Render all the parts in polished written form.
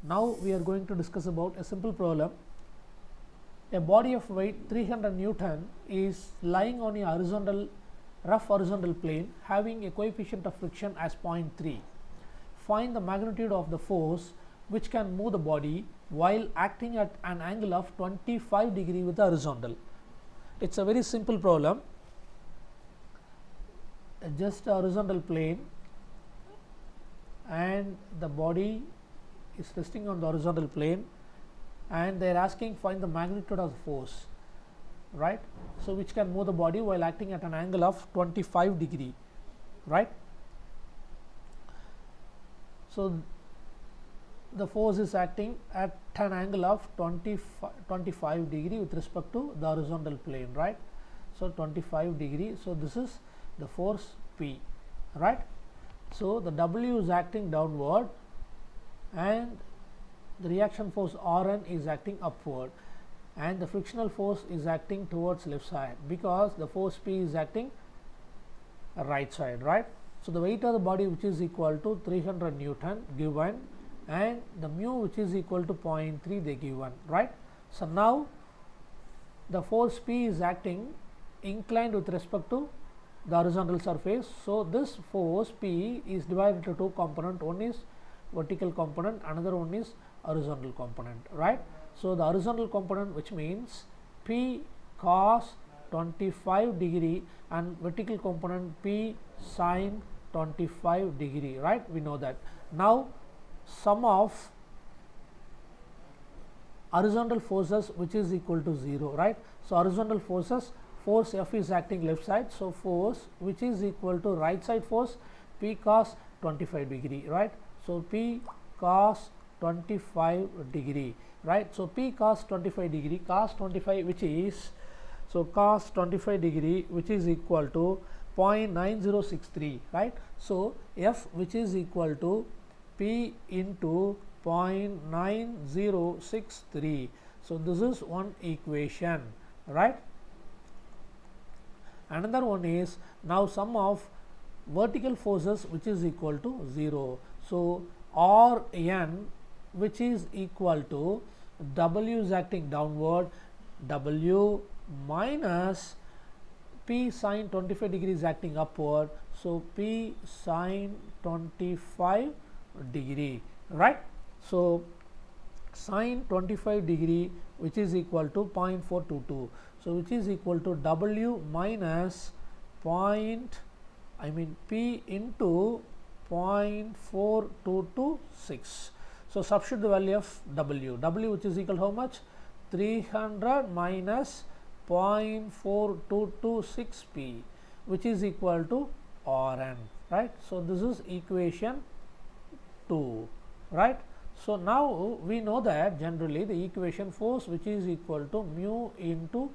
Now we are going to discuss about a simple problem. A body of weight 300 Newton is lying on a rough horizontal plane having a coefficient of friction as 0.3. Find the magnitude of the force which can move the body while acting at an angle of 25 degree with the horizontal. It is a very simple problem. Just a horizontal plane and the body is resting on the horizontal plane, and they are asking find the magnitude of the force, right. So, which can move the body while acting at an angle of 25 degree, right. So, the force is acting at an angle of 25 degree with respect to the horizontal plane, right. So, 25 degree. So, this is the force P, right. So, the W is acting downward and the reaction force Rn is acting upward, and the frictional force is acting towards left side because the force P is acting right side, right. So, the weight of the body which is equal to 300 Newton given, and the mu which is equal to 0.3 they given, right. So, now the force P is acting inclined with respect to the horizontal surface. So, this force P is divided into two components, one is vertical component, another one is horizontal component, right. So, the horizontal component, which means P cos 25 degree, and vertical component P sin 25 degree, right. We know that. Now, sum of horizontal forces which is equal to 0, right. So, horizontal forces, force F is acting left side. So, force which is equal to right side force P cos 25 degree, right. So, P cos 25 degree, right. So, P cos 25 degree, cos 25 which is, so cos 25 degree which is equal to 0.9063, right. So, F which is equal to P into 0.9063. So, this is one equation, right. Another one is now sum of vertical forces which is equal to 0. So, Rn which is equal to W is acting downward, W minus P sin 25 degree is acting upward. So, P sin 25 degree, right. So, sin 25 degree which is equal to 0.422. So, which is equal to W minus P into 0.4226. So, substitute the value of W, which is equal to how much? 300 minus 0.4226 P, which is equal to Rn, right. So, this is equation 2, right. So, now we know that generally the equation force which is equal to mu into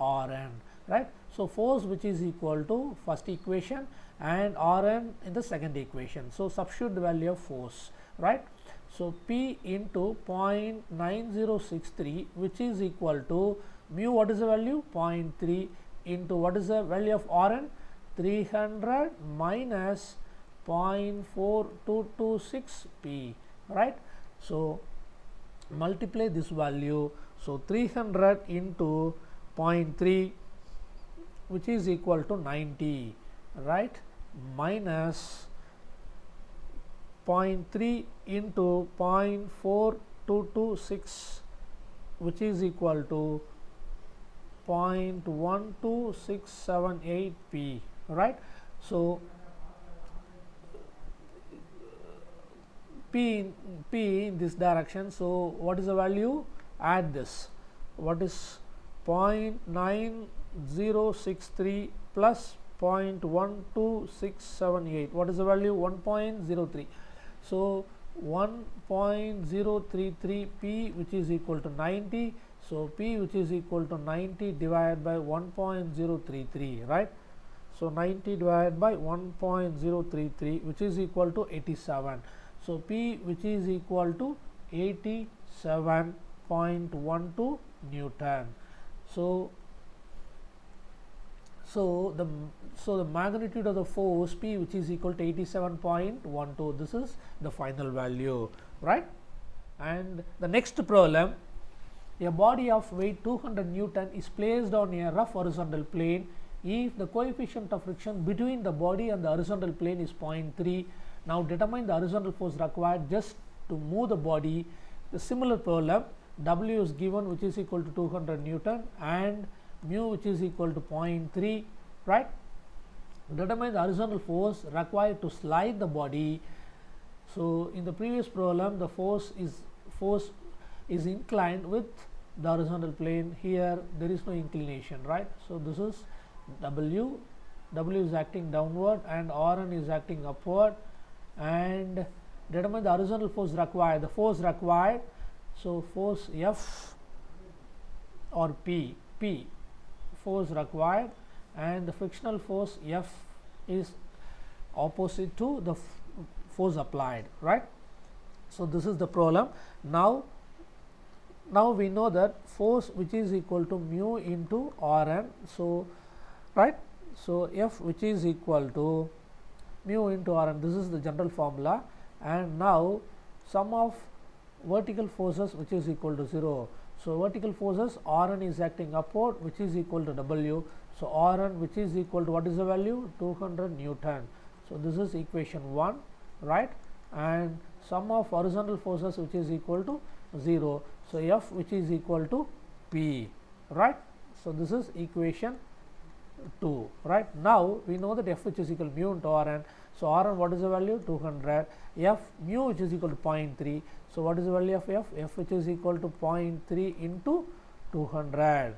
Rn, right. So, force which is equal to first equation and Rn in the second equation. So, substitute the value of force, right. So, P into 0.9063 which is equal to mu, what is the value? 0.3 into what is the value of Rn? 300 minus 0.4226 P, right. So, multiply this value. So, 300 into 0.3 which is equal to 90, right, minus 0.3 into 0.4226 which is equal to 0.12678 P, right. So, P in this direction. So, what is the value? Add this. What is 0.9063 plus 0.12678? What is the value? 1.03. So, 1.033 P which is equal to 90. So, P which is equal to 90 divided by 1.033, right. So, 90 divided by 1.033 which is equal to 87. So, P which is equal to 87.12 Newton. So, the magnitude of the force P which is equal to 87.12, this is the final value, right. And the next problem, a body of weight 200 Newton is placed on a rough horizontal plane if the coefficient of friction between the body and the horizontal plane is 0.3. Now determine the horizontal force required just to move the body. The similar problem, W is given, which is equal to 200 Newton, and mu, which is equal to 0.3, right. Determine the horizontal force required to slide the body. So in the previous problem, the force is inclined with the horizontal plane. Here there is no inclination, right. So this is W is acting downward and Rn is acting upward, and determine the horizontal force required. The force required, so force F or P force required, and the frictional force F is opposite to the force applied, right. So this is the problem. Now we know that force which is equal to mu into Rn. So right, so F which is equal to mu into Rn, this is the general formula. And now sum of vertical forces which is equal to 0. So vertical forces, Rn is acting upward, which is equal to W. So Rn, which is equal to, what is the value, 200 Newton. So this is equation 1, right. And sum of horizontal forces which is equal to 0. So F which is equal to P, right. So this is equation 2, right. Now we know that F which is equal to mu into Rn. So Rn, what is the value, 200. F mu which is equal to 0.3. So what is the value of F? F which is equal to 0.3 into 200.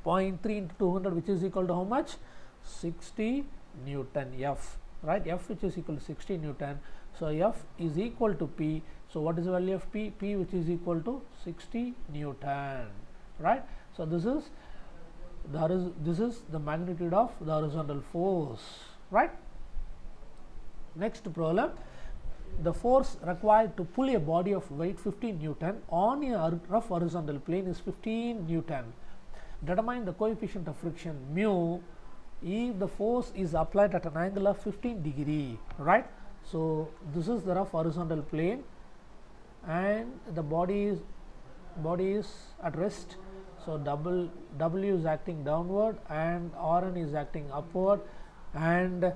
0.3 into 200, which is equal to how much? 60 Newton F, right. F which is equal to 60 Newton. So F is equal to P. So what is the value of P? P which is equal to 60 Newton, right. So this is the magnitude of the horizontal force, right. Next problem, the force required to pull a body of weight 15 Newton on a rough horizontal plane is 15 Newton. Determine the coefficient of friction mu if the force is applied at an angle of 15 degree, right. So this is the rough horizontal plane and the body is at rest. So W is acting downward and Rn is acting upward, and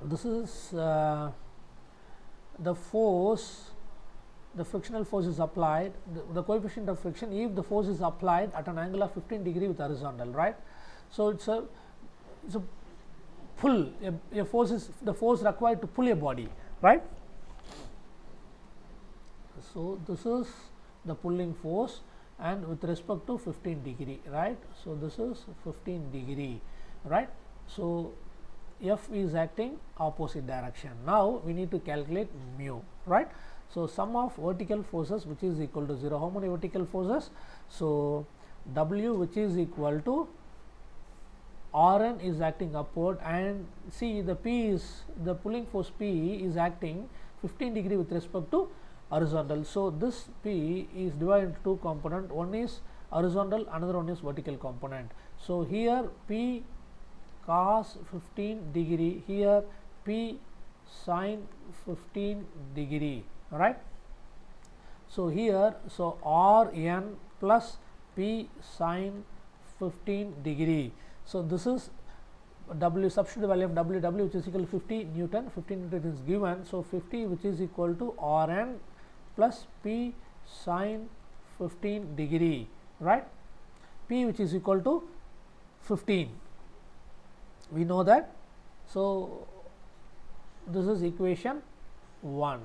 this is the force, the frictional force is applied, the coefficient of friction if the force is applied at an angle of 15 degree with horizontal, right. So it's a pull, a force is the force required to pull a body, right. So this is the pulling force and with respect to 15 degree, right. So this is 15 degree, right. So F is acting opposite direction. Now we need to calculate mu, right. So sum of vertical forces which is equal to 0. How many vertical forces? So W which is equal to Rn is acting upward, and see the pulling force P is acting 15 degree with respect to horizontal. So this P is divided into two component, one is horizontal, another one is vertical component. So here P cos 15 degree, here P sin 15 degree, right. So here, so Rn plus P sin 15 degree. So this is W, substitute the value of W which is equal to 50 Newton, 15 Newton is given. So 50 which is equal to Rn plus P sin 15 degree, right. P which is equal to 15, we know that. So this is equation 1,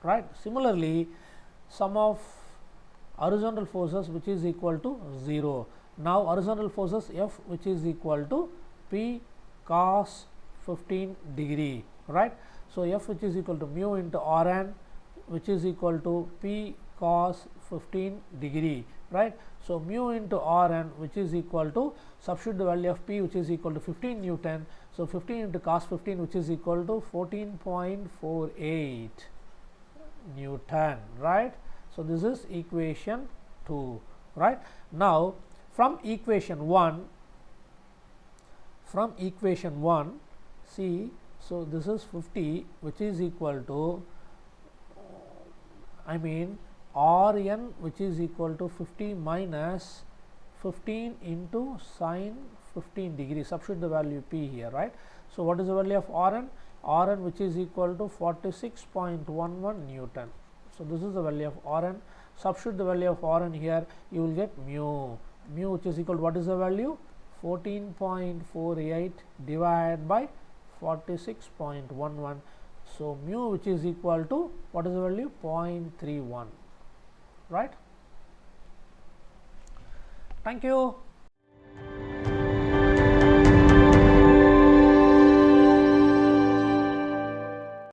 right. Similarly, sum of horizontal forces which is equal to 0. Now horizontal forces F which is equal to P cos 15 degree, right. So F which is equal to mu into Rn which is equal to P cos 15 degree, right. So mu into Rn which is equal to, substitute the value of P which is equal to 15 Newton. So 15 into cos 15 which is equal to 14.48 Newton, right. So this is equation 2, right. Now from equation 1, see, so this is 50 which is equal to, I mean Rn, which is equal to 50 minus 15 into sine 15 degree. Substitute the value P here, right. So, what is the value of Rn? Rn, which is equal to 46.11 Newton. So, this is the value of Rn. Substitute the value of Rn here, you will get mu, which is equal to what is the value? 14.48 divided by 46.11. So, mu, which is equal to what is the value? 0.31, right. Thank you.